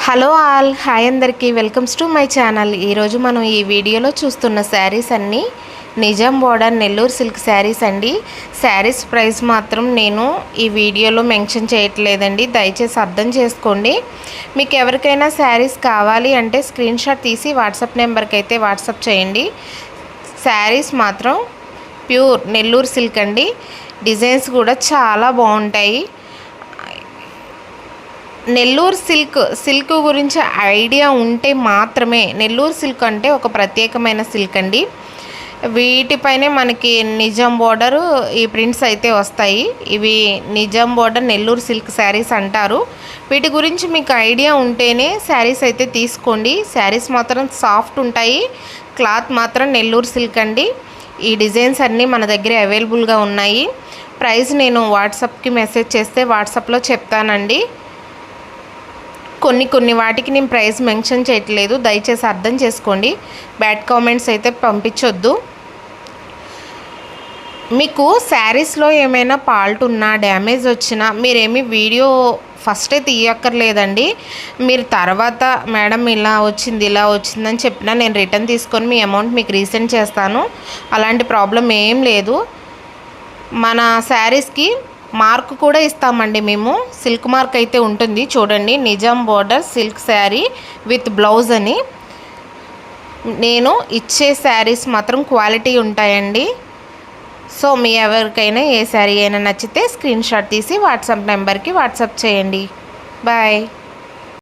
Hello all, hi అందరికీ, welcomes to my channel. ఈరోజు మనం ఈ వీడియోలో చూస్తున్న శారీస్ అన్నీ నిజాం బోర్డర్ నెల్లూరు సిల్క్ శారీస్ అండి. శారీస్ ప్రైస్ మాత్రం నేను ఈ వీడియోలో మెన్షన్ చేయట్లేదండి, దయచేసి అర్థం చేసుకోండి. మీకు ఎవరికైనా శారీస్ కావాలి అంటే స్క్రీన్ షాట్ తీసి వాట్సాప్ నెంబర్కి అయితే వాట్సాప్ చేయండి. శారీస్ మాత్రం ప్యూర్ నెల్లూరు సిల్క్ అండి. డిజైన్స్ కూడా చాలా బాగుంటాయి. నెల్లూరు సిల్క్ గురించి ఐడియా ఉంటే మాత్రమే, నెల్లూరు సిల్క్ అంటే ఒక ప్రత్యేకమైన సిల్క్ అండి. వీటిపైనే మనకి నిజాం బోర్డరు ఈ ప్రింట్స్ అయితే వస్తాయి. ఇవి నిజాం బోర్డర్ నెల్లూరు సిల్క్ శారీస్ అంటారు. వీటి గురించి మీకు ఐడియా ఉంటేనే శారీస్ అయితే తీసుకోండి. శారీస్ మాత్రం సాఫ్ట్ ఉంటాయి, క్లాత్ మాత్రం నెల్లూరు సిల్క్ అండి. ఈ డిజైన్స్ అన్నీ మన దగ్గర అవైలబుల్గా ఉన్నాయి. ప్రైస్ నేను వాట్సాప్కి మెసేజ్ చేస్తే వాట్సాప్లో చెప్తానండి. కొన్ని వాటికి నేను ప్రైస్ మెన్షన్ చేయట్లేదు, దయచేసి అర్థం చేసుకోండి. బ్యాడ్ కామెంట్స్ అయితే పంపించొద్దు. మీకు శారీస్లో ఏమైనా ఫాల్ట్ ఉన్నా, డ్యామేజ్ వచ్చినా మీరేమీ వీడియో ఫస్టే తీయక్కర్లేదండి. మీరు తర్వాత మేడం ఇలా వచ్చిందని చెప్పినా నేను రిటర్న్ తీసుకొని మీ అమౌంట్ మీకు రీసెండ్ చేస్తాను. అలాంటి ప్రాబ్లం ఏం లేదు. మన శారీస్కి మార్క్ కూడా ఇస్తామండి మేము. సిల్క్ మార్క్ అయితే ఉంటుంది చూడండి, Nizam border silk sari with blouse అని. నేను ఇచ్చే శారీస్ మాత్రం క్వాలిటీ ఉంటాయండి. సో మీ ఎవరికైనా ఏ శారీ అయినా నచ్చితే స్క్రీన్ షాట్ తీసి వాట్సాప్ నెంబర్కి వాట్సాప్ చేయండి. బాయ్.